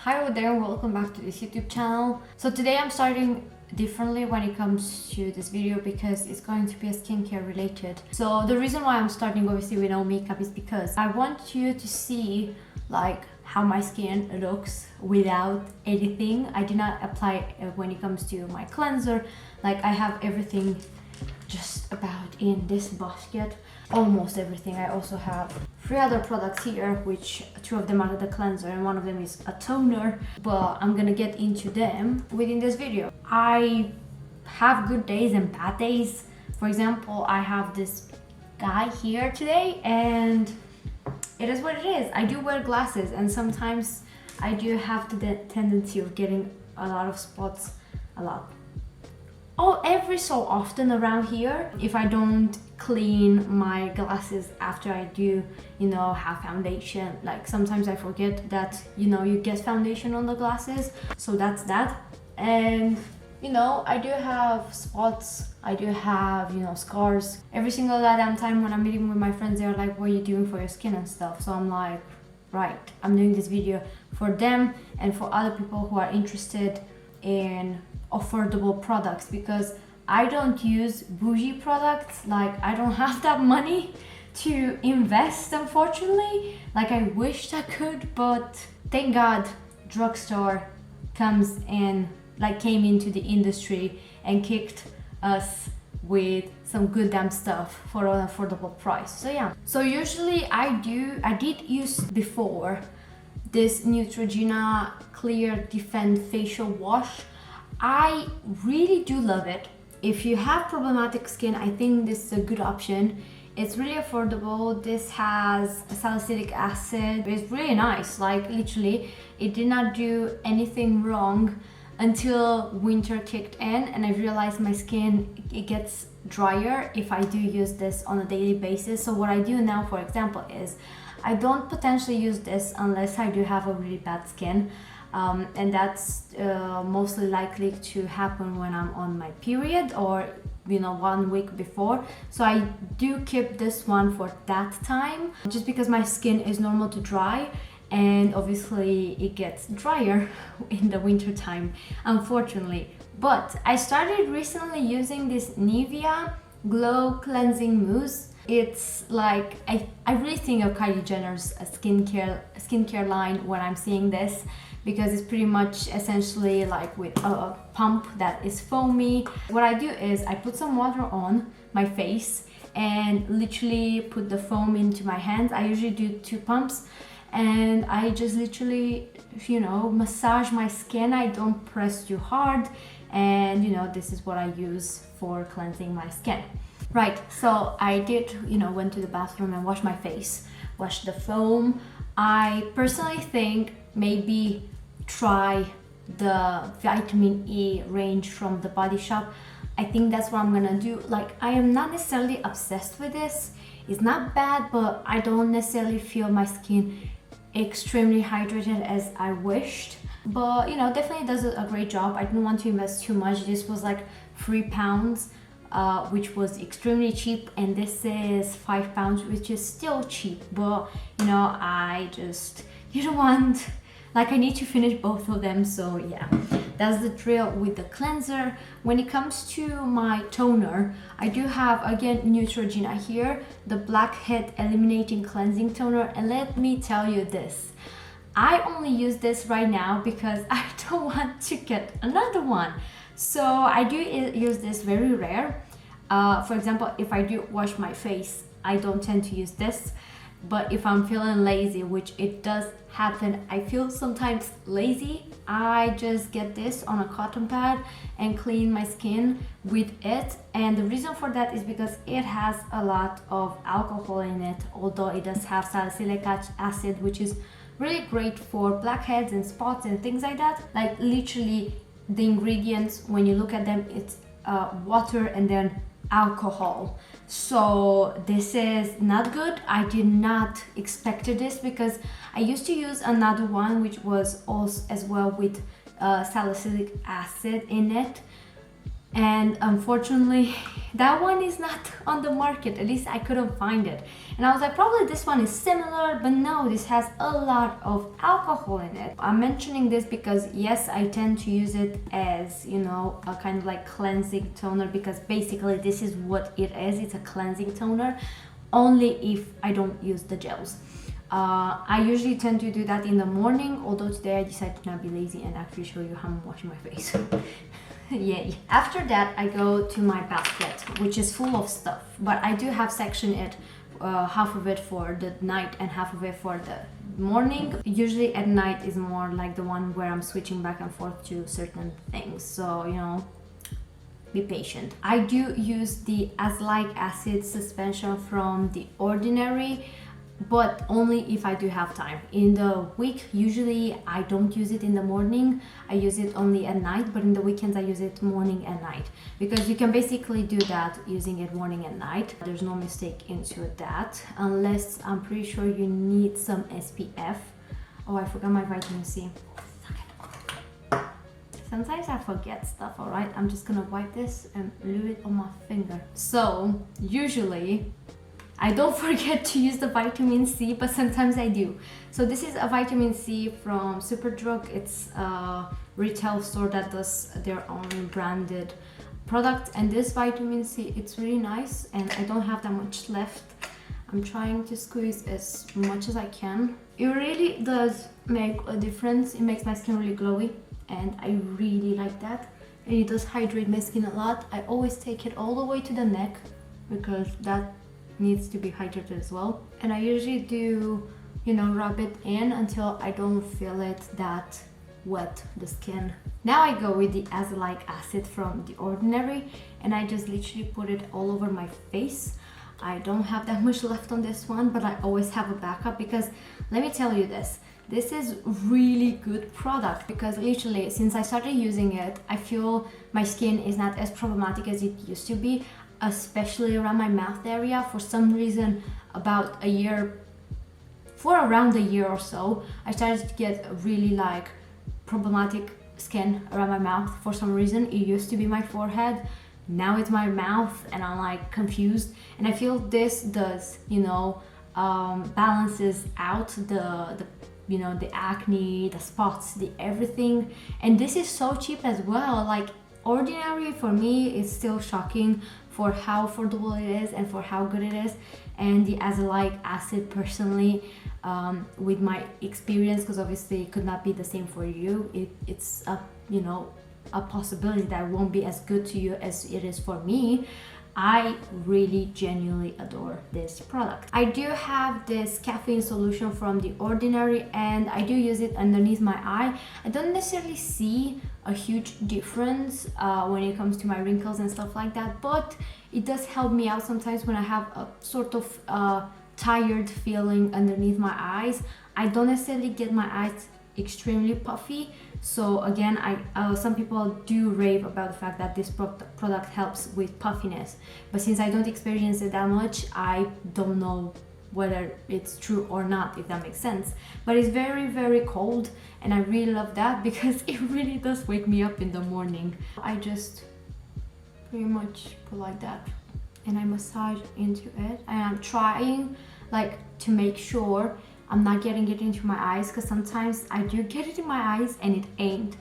Hi there, welcome back to this YouTube channel. So today I'm starting differently when it comes to this video because it's going to be a skincare related. So the reason why I'm starting obviously with no makeup is because I want you to see like how my skin looks without anything. I did not apply when it comes to my cleanser. Like I have everything just about in this basket, almost everything. I also have 3 other products here, which 2 of them are the cleanser and 1 of them is a toner, but I'm gonna get into them within this video. I have good days and bad days. For example, I have this guy here today and it is what it is. I do wear glasses and sometimes I do have the tendency of getting a lot of spots, every so often around here if I don't clean my glasses after I do, have foundation. Like sometimes I forget that, you get foundation on the glasses, so that's that. And I do have spots, I do have, scars. Every single goddamn time when I'm meeting with my friends, they're like, what are you doing for your skin and stuff? So I'm like, right, I'm doing this video for them and for other people who are interested in affordable products, because I don't use bougie products. Like I don't have that money to invest, unfortunately. Like I wished I could, but thank God Drugstore came into the industry and kicked us with some good damn stuff for an affordable price. So yeah, so usually I did use before this Neutrogena Clear Defend facial wash. I really do love it. If you have problematic skin, I think this is a good option. It's really affordable. This has salicylic acid. It's really nice. Like literally, it did not do anything wrong until winter kicked in and I realized my skin, it gets drier if I do use this on a daily basis. So what I do now, for example, is I don't potentially use this unless I do have a really bad skin. And that's mostly likely to happen when I'm on my period or 1 week before. So I do keep this one for that time just because my skin is normal to dry, and obviously it gets drier in the winter time, unfortunately. But I started recently using this Nivea Glow Cleansing Mouse. It's like I really think of Kylie Jenner's skincare line when I'm seeing this, because it's pretty much essentially like with a pump that is foamy. What I do is I put some water on my face and literally put the foam into my hands. I usually do 2 pumps and I just literally, massage my skin. I don't press too hard, and this is what I use for cleansing my skin. Right, so I did, went to the bathroom and washed my face, washed the foam. I personally think maybe try the vitamin E range from the Body Shop. I think that's what I'm gonna do. Like I am not necessarily obsessed with this. It's not bad, but I don't necessarily feel my skin extremely hydrated as I wished. But definitely does a great job. I didn't want to invest too much. This was like £3, which was extremely cheap, and this is £5, which is still cheap. But I just didn't want, I need to finish both of them. So yeah, that's the drill with the cleanser. When it comes to my toner, I do have again Neutrogena here, the Blackhead Eliminating Cleansing Toner, and let me tell you this, I only use this right now because I don't want to get another one. So I do use this very rare. For example, if I do wash my face, I don't tend to use this. But if I'm feeling lazy, which it does happen, I feel sometimes lazy, I just get this on a cotton pad and clean my skin with it. And the reason for that is because it has a lot of alcohol in it, although it does have salicylic acid, which is really great for blackheads and spots and things like that. Like literally the ingredients, when you look at them, it's water and then alcohol. So this is not good. I did not expect this because I used to use another one which was also as well with salicylic acid in it. and unfortunately that one is not on the market. At least I couldn't find it, and I was like, probably this one is similar, but no, this has a lot of alcohol in it. I'm mentioning this because yes, I tend to use it as, you know, a kind of like cleansing toner, because basically this is what it is. It's a cleansing toner, only if I don't use the gels. I usually tend to do that in the morning, although today I decided to not be lazy and actually show you how I'm washing my face. Yay. After that, I go to my basket, which is full of stuff, but I do have section it, half of it for the night and half of it for the morning. Usually at night is more like the one where I'm switching back and forth to certain things, so you know, be patient. I do use the Azelaic acid suspension from The Ordinary, but only if I do have time. In the week, usually I don't use it in the morning. I use it only at night, but in the weekends I use it morning and night, because you can basically do that using it morning and night. There's no mistake into that, unless I'm pretty sure you need some SPF. Oh, I forgot my vitamin C. Sometimes I forget stuff, alright? I'm just gonna wipe this and leave it on my finger. So, usually, I don't forget to use the vitamin C, but sometimes I do. So this is a vitamin C from Superdrug. It's a retail store that does their own branded product. And this vitamin C, it's really nice, and I don't have that much left. I'm trying to squeeze as much as I can. It really does make a difference. It makes my skin really glowy, and I really like that. And it does hydrate my skin a lot. I always take it all the way to the neck, because that needs to be hydrated as well. And I usually do, you know, rub it in until I don't feel it that wet, the skin. Now I go with the Azelaic acid from The Ordinary, and I just literally put it all over my face. I don't have that much left on this one, but I always have a backup, because let me tell you this is really good product, because literally since I started using it, I feel my skin is not as problematic as it used to be, especially around my mouth area. For some reason, about a year, for around a year or so, I started to get really like problematic skin around my mouth. For some reason, it used to be my forehead, now it's my mouth, and I'm like confused. And I feel this does, you know, balances out the you know, the acne, the spots, the everything. And this is so cheap as well. Like, Ordinary for me is still shocking for how affordable it is and for how good it is. And the Azelaic acid, personally, with my experience, because obviously it could not be the same for you, it's a, you know, a possibility that it won't be as good to you as it is for me. I really genuinely adore this product. I do have this caffeine solution from The Ordinary, and I do use it underneath my eye. I don't necessarily see a huge difference when it comes to my wrinkles and stuff like that, but it does help me out sometimes when I have a sort of tired feeling underneath my eyes. I don't necessarily get my eyes extremely puffy. So again, some people do rave about the fact that this product helps with puffiness, but since I don't experience it that much, I don't know whether it's true or not, if that makes sense. But it's very, very cold, and I really love that, because it really does wake me up in the morning. I just pretty much put like that, and I massage into it, and I'm trying like to make sure I'm not getting it into my eyes, because sometimes I do get it in my eyes and it ain't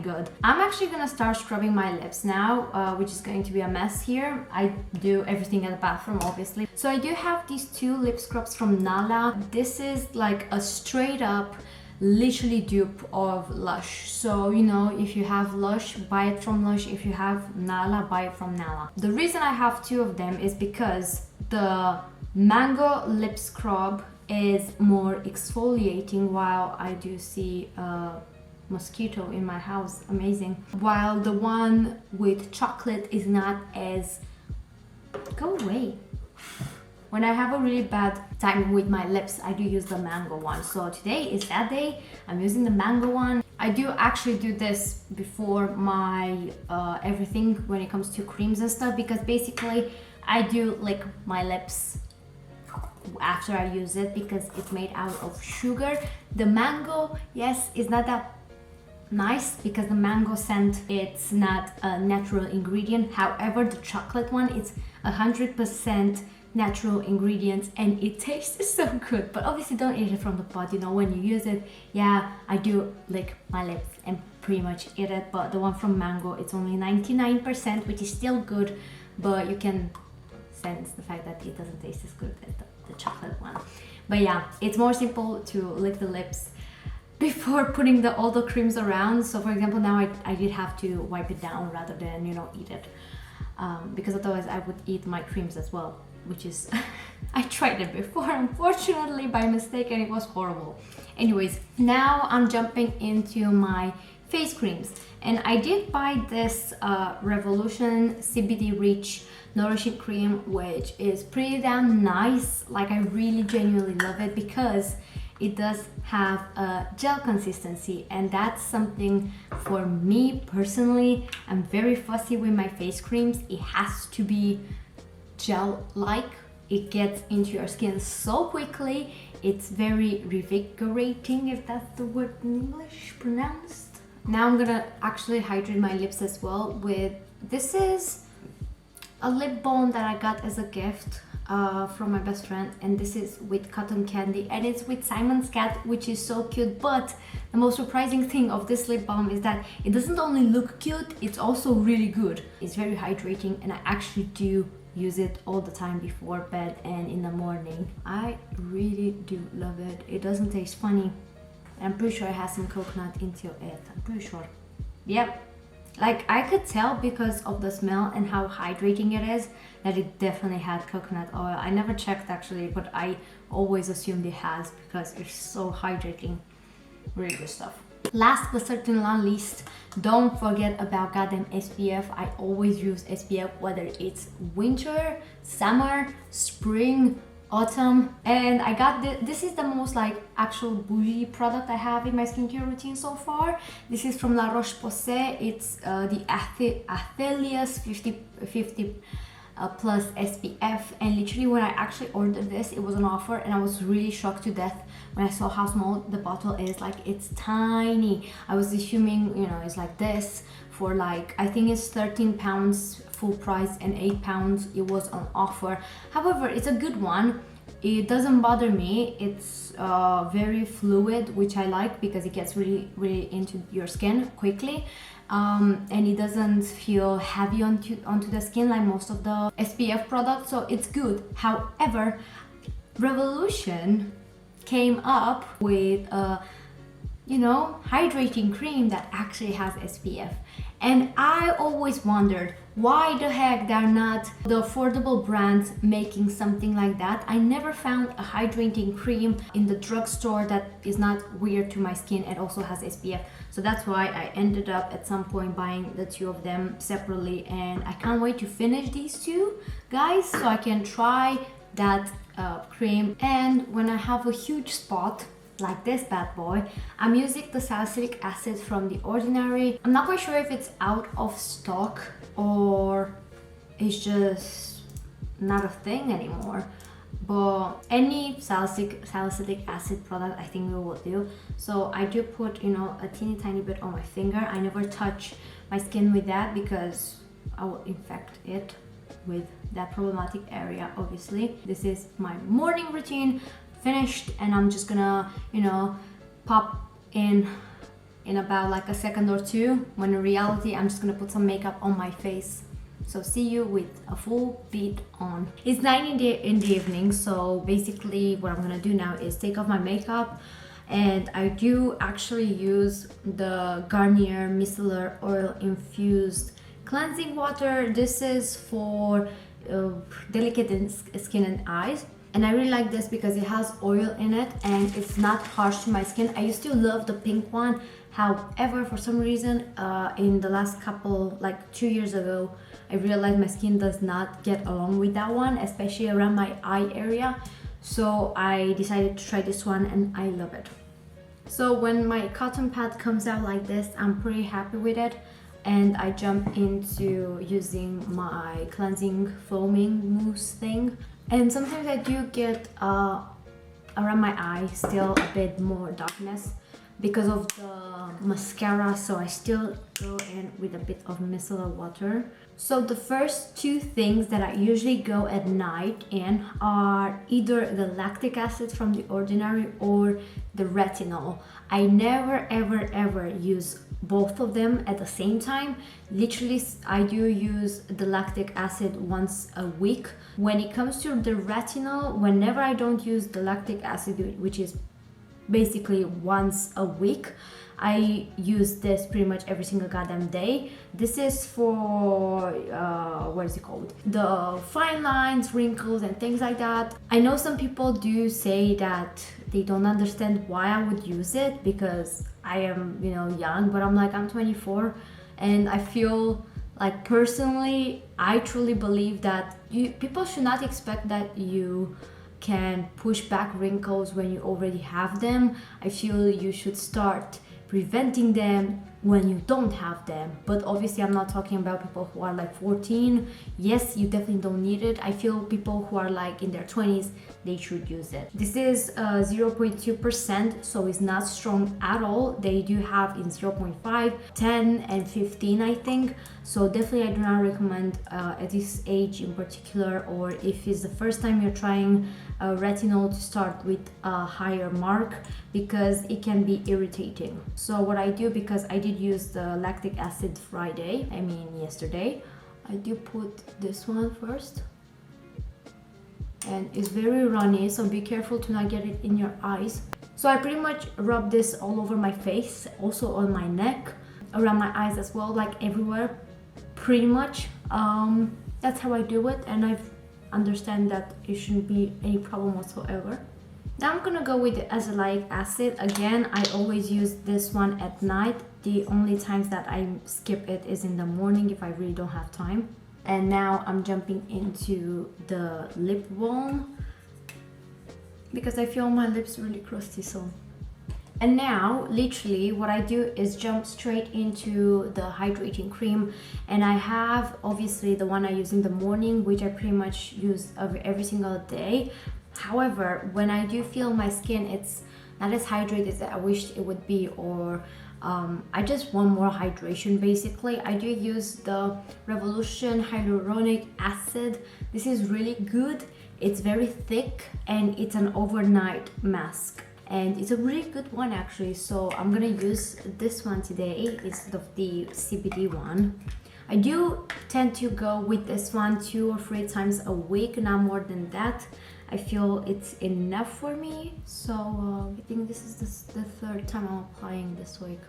good. I'm actually gonna start scrubbing my lips now, which is going to be a mess here. I do everything in the bathroom, obviously. So I do have these two lip scrubs from Nala. This is like a straight up, literally dupe of Lush. So, you know, if you have Lush, buy it from Lush. If you have Nala, buy it from Nala. The reason I have two of them is because the mango lip scrub is more exfoliating, while I do see a mosquito in my house, amazing, while the one with chocolate is not as... Go away. When I have a really bad time with my lips, I do use the mango one. So today is that day, I'm using the mango one. I do actually do this before my everything when it comes to creams and stuff, because basically I do lick my lips after I use it, because it's made out of sugar. The mango, yes, is not that nice because the mango scent, it's not a natural ingredient. However, the chocolate one, it's 100% natural ingredients and it tastes so good. But obviously don't eat it from the pot, you know, when you use it. Yeah, I do lick my lips and pretty much eat it, but the one from mango, it's only 99%, which is still good, but you can sense the fact that it doesn't taste as good as the chocolate one. But yeah, it's more simple to lick the lips before putting all the creams around. So for example, now I did have to wipe it down rather than, you know, eat it, because otherwise I would eat my creams as well, which is I tried it before, unfortunately, by mistake, and it was horrible. Anyways, now I'm jumping into my face creams, and I did buy this Revolution CBD Rich Nourishing Cream, which is pretty damn nice. Like, I really genuinely love it because it does have a gel consistency, and that's something for me personally. I'm very fussy with my face creams. It has to be gel-like. It gets into your skin so quickly. It's very revigorating, if that's the word in English pronounced. Now I'm gonna actually hydrate my lips as well with, this is a lip balm that I got as a gift from my best friend, and this is with cotton candy, and it's with Simon's cat, which is so cute. But the most surprising thing of this lip balm is that it doesn't only look cute, it's also really good. It's very hydrating, and I actually do use it all the time before bed and in the morning. I really do love it. It doesn't taste funny. I'm pretty sure it has some coconut into it. I'm pretty sure. Yep. Like, I could tell because of the smell and how hydrating it is that it definitely had coconut oil. I never checked actually, but I always assumed it has because it's so hydrating. Really good stuff. Last but certainly not least, don't forget about goddamn SPF. I always use SPF, whether it's winter, summer, spring, autumn. And I got this is the most like actual bougie product I have in my skincare routine so far. This is from La Roche-Posay. It's the Athelia's 50 plus SPF, and literally when I actually ordered this, it was on offer, and I was really shocked to death when I saw how small the bottle is. Like, it's tiny. I was assuming, you know, it's like this for like, I think it's 13 pounds full price and 8 pounds it was on offer. However, it's a good one. It doesn't bother me. It's very fluid, which I like because it gets really into your skin quickly. And it doesn't feel heavy onto the skin like most of the SPF products, so it's good. However, Revolution came up with a, you know, hydrating cream that actually has SPF. And I always wondered why the heck they're not the affordable brands making something like that. I never found a hydrating cream in the drugstore that is not weird to my skin and also has SPF. So that's why I ended up at some point buying the two of them separately, and I can't wait to finish these two guys so I can try that cream. And when I have a huge spot like this bad boy, I'm using the salicylic acid from The Ordinary. I'm not quite sure if it's out of stock or it's just not a thing anymore, but any salicylic acid product I think will do. So I do put, you know, a teeny tiny bit on my finger. I never touch my skin with that because I will infect it with that problematic area, obviously. This is my morning routine finished, and I'm just gonna, you know, pop in about like a second or two, when in reality I'm just gonna put some makeup on my face. So see you with a full beat on. It's 9 in the evening, so basically what I'm gonna do now is take off my makeup, and I do actually use the Garnier Micellar Oil Infused Cleansing Water. This is for delicate skin and eyes. And I really like this because it has oil in it and it's not harsh to my skin. I used to love the pink one. However, for some reason, in the last couple, like 2 years ago, I realized my skin does not get along with that one, especially around my eye area. So I decided to try this one and I love it. So when my cotton pad comes out like this, I'm pretty happy with it. And I jump into using my cleansing foaming mousse thing. And sometimes I do get around my eye still a bit more darkness because of the mascara, so I still go in with a bit of micellar water. So the first two things that I usually go at night in are either the lactic acid from The Ordinary or the retinol. I never ever use both of them at the same time. Literally, I do use the lactic acid once a week. When it comes to the retinol, whenever I don't use the lactic acid, which is basically once a week, I use this pretty much every single goddamn day. This is for what is it called, the fine lines, wrinkles and things like that. I know some people do say that they don't understand why I would use it because I am, you know, young, but I'm like, I'm 24 and I feel like, personally, I truly believe that people should not expect that you can push back wrinkles when you already have them. I feel you should start preventing them when you don't have them. But obviously I'm not talking about people who are like 14. Yes, you definitely don't need it. I feel people who are like in their 20s, they should use it. This is 0.2%, so it's not strong at all. They do have in 0.5, 10 and 15, I think. So definitely I do not recommend at this age in particular, or if it's the first time you're trying retinol, to start with a higher mark because it can be irritating. So what I do, because I did use the lactic acid yesterday, I do put this one first, and it's very runny, so be careful to not get it in your eyes. So I pretty much rub this all over my face, also on my neck, around my eyes as well, like everywhere pretty much. That's how I do it, and I understand that it shouldn't be any problem whatsoever. Now I'm gonna go with the Azelaic acid. Again, I always use this one at night. The only times that I skip it is in the morning if I really don't have time. And now I'm jumping into the lip balm because I feel my lips really crusty. So, and now literally what I do is jump straight into the hydrating cream, and I have obviously the one I use in the morning, which I pretty much use every single day. However, when I do feel my skin it's not as hydrated as I wished it would be, or I just want more hydration, basically, I do use the Revolution Hyaluronic Acid. This is really good. It's very thick and it's an overnight mask, and it's a really good one actually. So I'm gonna use this one today instead of the CBD one. I do tend to go with this one 2 or 3 times a week, not more than that. I feel it's enough for me. So I think this is the 3rd time I'm applying this week.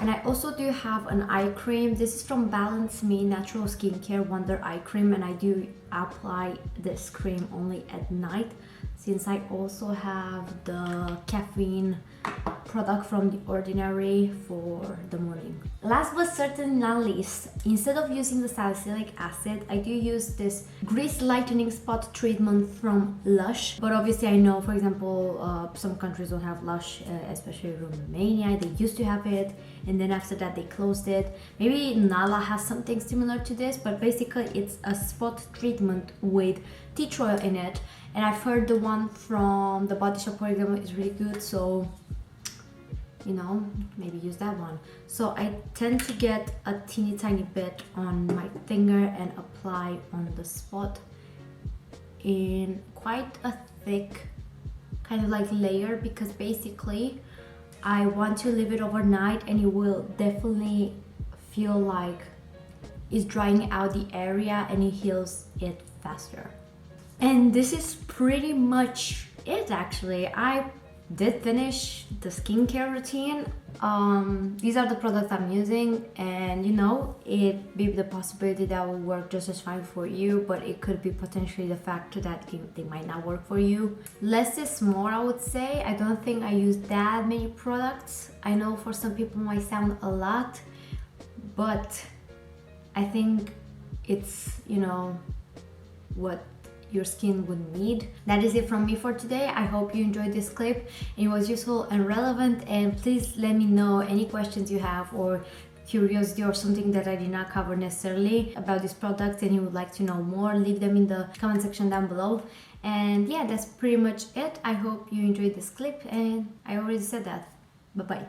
And I also do have an eye cream. This is from Balance Me Natural Skincare Wonder Eye Cream, and I do apply this cream only at night, since I also have the Caffeine product from The Ordinary for the morning. Last but certainly not least, instead of using the salicylic acid, I do use this grease lightening spot treatment from Lush. But obviously I know, for example, some countries don't have Lush, especially Romania. They used to have it, and then after that they closed it. Maybe Nala has something similar to this, but basically it's a spot treatment with tea tree oil in it. And I've heard the one from the Body Shop, for example, is really good, so you know, maybe use that one. So I tend to get a teeny tiny bit on my finger and apply on the spot in quite a thick kind of like layer, because basically I want to leave it overnight and it will definitely feel like it's drying out the area and it heals it faster. And this is pretty much it actually. I did finish the skincare routine. These are the products I'm using, and you know, it be the possibility that will work just as fine for you, but it could be potentially the factor that they might not work for you. Less is more, I would say. I don't think I use that many products. I know for some people it might sound a lot, but I think it's, you know, what your skin would need. That is it from me for today. I hope you enjoyed this clip. It was useful and relevant, and please let me know any questions you have or curiosity or something that I did not cover necessarily about this product and you would like to know more. Leave them in the comment section down below. And yeah, that's pretty much it. I hope you enjoyed this clip, and I already said that. Bye bye.